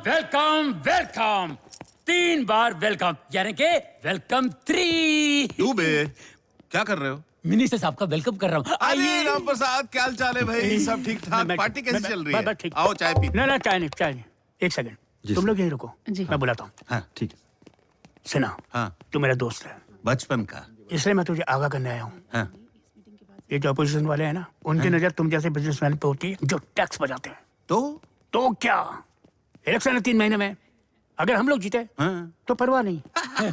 Welcome welcome 3 बार welcome, यानी के welcome 3। डूबे, क्या कर रहे हो? मिनिस्टर साहब का वेलकम कर रहा हूँ। अरे राम प्रसाद, क्या हाल चाल है भाई? सब ठीक ठाक? पार्टी कैसी चल रही है? ठीक। आओ चाय पी। ना चाय नहीं। एक सेकंड, तुम लोग यहीं रुको, मैं बुलाता हूँ। हाँ ठीक है। सुना, हाँ, तू मेरा दोस्त है, बचपन का। इसलिए मैं तुझे आगाह करने आया हूँ। हाँ, ये जो अपोजिशन वाले हैं ना, उनकी नजर तुम जैसे बिजनेसमैन पे होती है जो टैक्स बचाते हैं। तो क्या इलेक्शन है 3 महीने में, अगर हम लोग जीते हाँ, तो परवाह नहीं,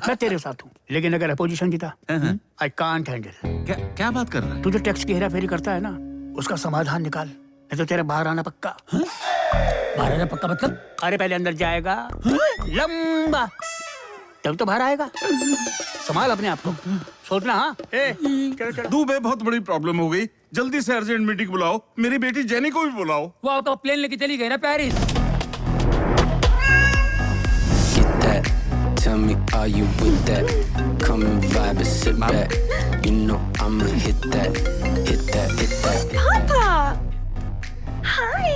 मैं तेरे साथ हूँ। लेकिन अगर अपोजिशन जीता, आई कांट हैंडल। क्या बात कर रहा है? तू जो टैक्स की हेरा फेरी करता है ना, उसका समाधान निकाल, नहीं तो तेरे बाहर आना पक्का। बाहर आना पक्का मतलब? अरे पहले अंदर जाएगा लंबा, तब तो बाहर आएगा। संभाल अपने आप को, सोचना। हाँ चलो। डूबे, बहुत बड़ी प्रॉब्लम हो गई, जल्दी से अर्जेंट मीटिंग बुलाओ। मेरी बेटी जेनी को भी बुलाओ। वो आपका प्लेन लेके चली गई ना Paris. Tell me, are you with that? Come and vibe and sit back. You know I'ma hit that. पापा, हाय।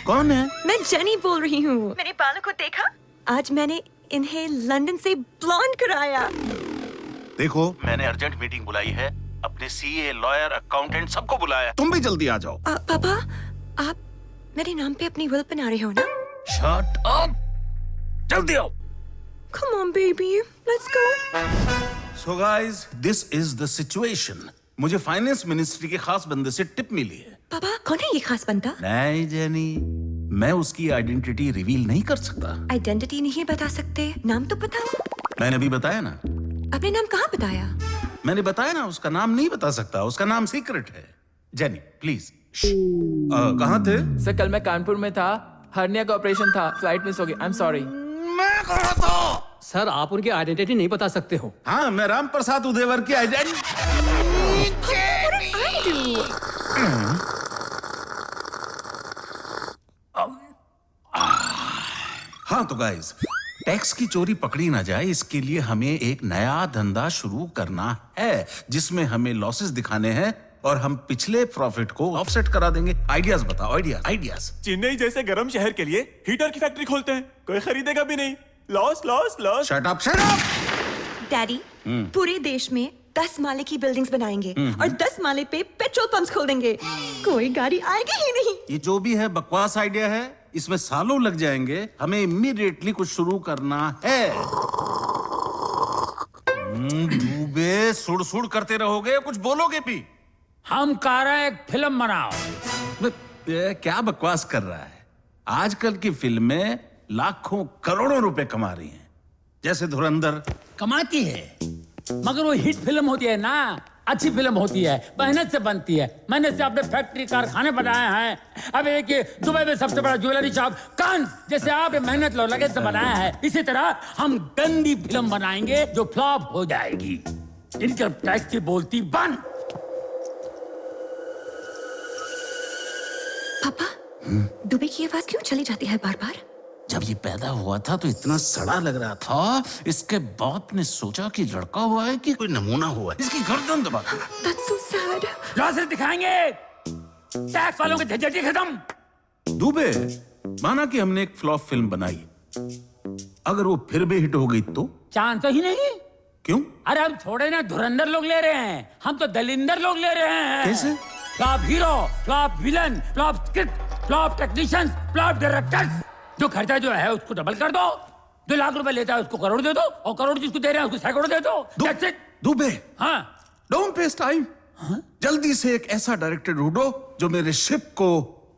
कौन है? मैं जेनी बोल रही हूँ। मेरे बालों को देखा? आज मैंने इन्हें लंदन से ब्लॉन्ड कराया। देखो, मैंने अर्जेंट मीटिंग बुलाई है, अपने सीए, लॉयर, अकाउंटेंट सबको बुलाया। तुम भी जल्दी आ जाओ। पापा, आप मेरे नाम पे अपनी विल बना रहे हो ना? शट अप, जल्दी आओ। Come on, baby, let's go. So guys, this is the situation. मुझे फाइनेंस मिनिस्ट्री के खास बंदे से टिप मिली है। पापा, कौन है ये खास बंदा? नहीं जेनी, मैं उसकी आइडेंटिटी रिवील नहीं कर सकता। आइडेंटिटी नहीं बता सकते, नाम तो बताओ। मैंने अभी बताया ना। आपने नाम कहाँ बताया? मैंने बताया ना, उसका नाम नहीं बता सकता, उसका नाम सीक्रेट है। Jenny please. कहाँ थे? सर कल मैं कानपुर में था, हर्निया का ऑपरेशन था, फ्लाइट मिस हो गई। I am sorry. मैं कहा था? सर आप उनकी आइडेंटिटी नहीं बता सकते हो। हाँ, मैं राम प्रसाद उदेवर की आइडेंटिटी। हाँ तो गाइस, टैक्स की चोरी पकड़ी ना जाए, इसके लिए हमें एक नया धंधा शुरू करना है, जिसमें हमें लॉसेस दिखाने हैं और हम पिछले प्रॉफिट को ऑफसेट करा देंगे। आइडियाज बताओ, आइडियाज। चेन्नई जैसे गर्म शहर के लिए हीटर की फैक्ट्री खोलते हैं, कोई खरीदेगा भी नहीं। Loss loss loss. Shut up, shut up. Daddy, पूरे देश में 10 माले की बिल्डिंग्स बनाएंगे और 10 माले पे पेट्रोल पंप्स खोल देंगे। कोई गाड़ी आएगी ही नहीं। ये जो भी है बकवास आइडिया है, इसमें सालों लग जाएंगे। हमें इमीडिएटली कुछ शुरू करना है। डूबे, सुड़ करते रहोगे, कुछ बोलोगे भी? हम कह रहे हैं एक फिल्म बनाओ। क्या बकवास कर रहा है? आजकल की फिल्में लाखों करोड़ों रुपए कमा रही हैं, जैसे धुरंधर। कमाती है, मगर वो हिट फिल्म होती है ना, अच्छी फिल्म होती है, मेहनत से बनती है। मैंने से अपने फैक्ट्री कारखाने बनाए हैं। अब एक दुबई में सबसे बड़ा ज्वेलरी शॉप कांस, जैसे आपने मेहनत लो लगन से बनाया है, इसी तरह हम गंदी फिल्म बनाएंगे जो फ्लॉप हो जाएगी। इनकम टैक्स की बोलती बंद। पापा, दुबई की आवाज क्यों चली जाती है बार बार? जब ये पैदा हुआ था तो इतना सड़ा लग रहा था, इसके बाप ने सोचा कि लड़का हुआ है कि कोई नमूना हुआ है, इसकी गर्दन दबा दो। That's so sad. लॉसेस दिखाएंगे, टैक्स वालों के झंझट खत्म। दुबे, माना कि हमने एक फ्लॉप फिल्म बनाई, अगर वो फिर भी हिट हो गई तो? चांस तो ही नहीं। क्यों? अरे हम थोड़े ना धुरंधर लोग ले रहे हैं, हम तो दलिंदर लोग ले रहे हैं। कैसे? Flop hero, flop villain, flop script, flop technicians, flop directors. जो खर्चा जो है उसको डबल कर दो, 2 लाख रुपए लेता है उसको करोड़ दे दो, और करोड़ जिसको दे रहे हैं उसको सैकड़ों दे दो। That's it. दुबे, हाँ, डोंट वेस्ट टाइम। जल्दी से एक ऐसा डायरेक्टर ढूंढो जो मेरे शिप को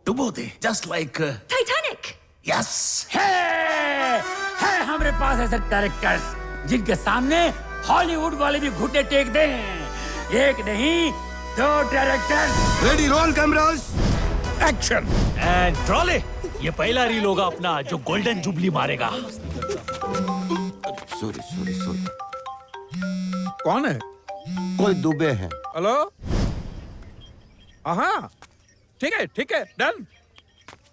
डुबो दे, जस्ट लाइक Titanic. यस। है हमारे पास ऐसे डायरेक्टर्स जिनके सामने हॉलीवुड वाले भी घुटने टेक दें। एक नहीं, 2 directors. Ready, roll cameras, action. And trolley, ये पहला रील होगा अपना जो गोल्डन जुबली मारेगा। सॉरी। कौन है? कोई दुबे है। हेलो? हाँ, ठीक है, डन।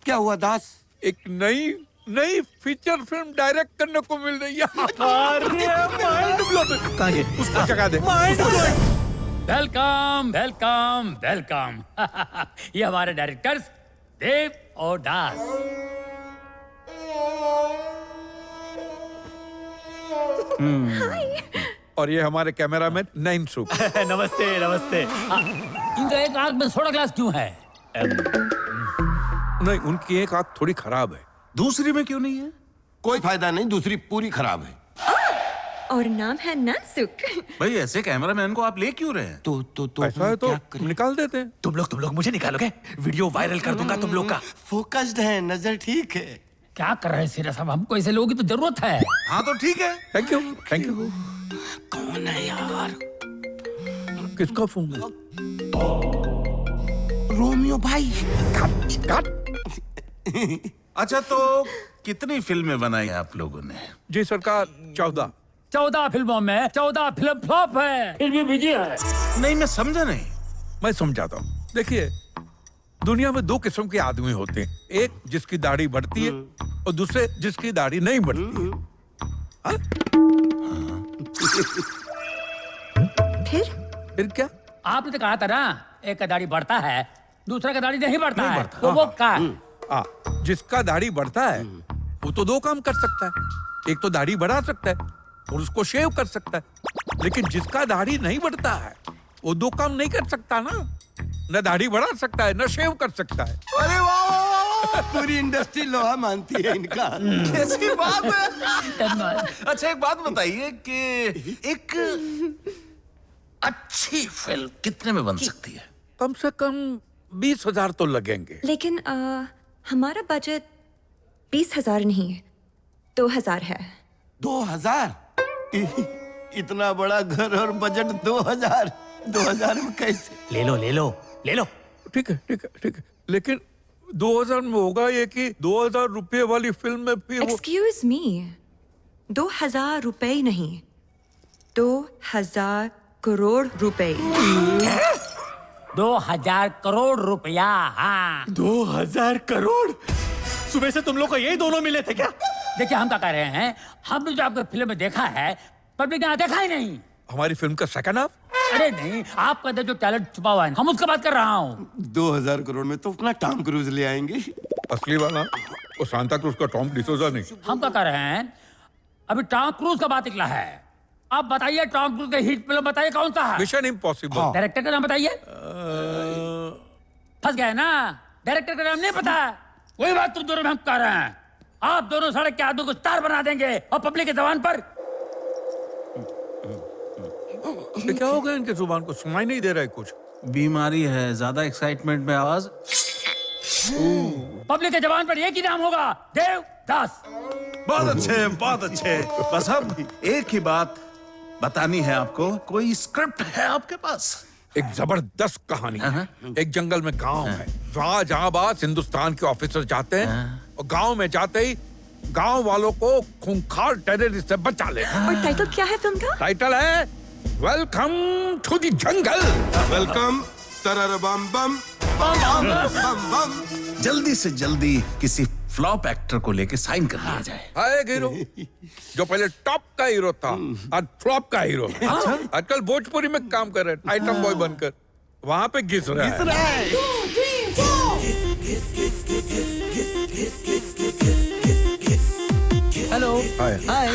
क्या हुआ दास? एक नई फीचर फिल्म डायरेक्ट करने को मिल रही है। कहाँ गए? उसको जगा दे। Welcome welcome welcome. ये हमारे डायरेक्टर्स देव और दास। और ये हमारे कैमरामैन नईन सुख। नमस्ते नमस्ते। इनका एक आंख में सोडा ग्लास क्यों है? नहीं, उनकी एक आंख थोड़ी खराब है। दूसरी में क्यों नहीं है? कोई फायदा नहीं, दूसरी पूरी खराब है। और नाम है ननसुक। भाई ऐसे कैमरामैन को आप ले क्यों रहे हैं? तो ऐसा है तो निकाल देते हैं। तुम लोग मुझे निकालोगे? वीडियो वायरल कर दूंगा तुम लोग का। फोकस्ड है, नजर ठीक है। क्या कर रहे हैं सीरा साहब? हमको ऐसे लोगों की तो जरूरत है। हाँ तो ठीक है। Thank you, thank you. कौन है यार? किसका फोन है? रोमियो भाई। अच्छा तो कितनी फिल्में बनाई आप लोगों ने? जी सरकार, 14। 14 फिल्मों में 14 फिल्म फ्लॉप है, फिर भी विजय है। नहीं मैं समझा नहीं। मैं समझाता हूँ। देखिए, दुनिया में 2 किस्म के आदमी होते हैं, एक जिसकी दाढ़ी बढ़ती है और दूसरे जिसकी दाढ़ी नहीं बढ़ती है। हाँ? फिर क्या? आपने तो कहा था ना, एक का दाढ़ी बढ़ता है, दूसरा का दाढ़ी नहीं बढ़ता है। तो वो क्या? जिसका दाढ़ी बढ़ता है वो तो 2 काम कर सकता है। एक तो दाढ़ी बढ़ा सकता है और उसको शेव कर सकता है, लेकिन जिसका दाढ़ी नहीं बढ़ता है वो 2 काम नहीं कर सकता ना। न दाढ़ी बढ़ा सकता है, न शेव कर सकता है। अरे वाह, पूरी इंडस्ट्री लोहा मानती है इनका। कैसी बात है? अच्छा एक बात बताइए कि एक अच्छी फिल्म कितने में बन सकती है? कम से कम 20,000 तो लगेंगे। लेकिन हमारा बजट 20,000 नहीं है, 2,000 है। 2000? इतना बड़ा घर और बजट 2000? 2000 में कैसे? ले लो। ठीक है। लेकिन 2000 में होगा ये कि 2000 रुपए वाली फिल्म में फिर वो एक्सक्यूज मी, 2,000 रुपए नहीं, 2,000 करोड़ रुपए। 2000 करोड़ रुपया। हाँ 2000 करोड़? सुबह से तुम लोग को यही दोनों मिले थे क्या? देखिए हम क्या कर रहे हैं, हमने जो आपको फिल्म में देखा है पब्लिक ने देखा ही नहीं। हमारी फिल्म का सेकंड हाफ। अरे नहीं, आपका अंदर जो टैलेंट छुपा हुआ है हम उसका बात कर रहा हूँ। 2000 करोड़ में तो अपना टॉम क्रूज ले आएंगे। असली वाला वो सांता क्रूज का टॉम डिसोजा नहीं। हम क्या कर रहे हैं, अभी टॉम क्रूज का बात निकला है। आप बताइए टॉम क्रूज का हिट फिल्म बताइए कौन सा है? Mission impossible. डायरेक्टर का नाम बताइए। फंस गए ना, डायरेक्टर का नाम नहीं पता। वही बात तुम दोनों में हम कर रहे हैं। आप दोनों सड़क के आदमी को स्टार बना देंगे और पब्लिक की जबान पर। ये क्या हो गया इनके जुबान को? सुनाई नहीं दे रहा है कुछ। बीमारी है, ज्यादा एक्साइटमेंट में आवाज। पब्लिक के जबान पर एक ही नाम होगा, देवदास। बहुत अच्छे, बहुत अच्छे। बस अब एक ही बात बतानी है आपको। कोई स्क्रिप्ट है आपके पास? एक जबरदस्त कहानी है। एक जंगल में गांव है, वहाँ जहांबाज हिंदुस्तान के ऑफिसर जाते हैं और गांव में जाते ही गांव वालों को खूंखार टेररिस्ट से बचा ले। और टाइटल क्या है फिल्म का? टाइटल है welcome to the jungle. Welcome तरर बम बम बम बम बम। जल्दी से जल्दी किसी फ्लॉप एक्टर को लेके साइन कर लिया जाए। है एक हीरो जो पहले टॉप का हीरो था, आज फ्लॉप का हीरो। आजकल भोजपुरी में काम कर रहे हैं, आइटम बॉय बनकर वहां पे घिस रहा है। हेलो। हाय। हाय।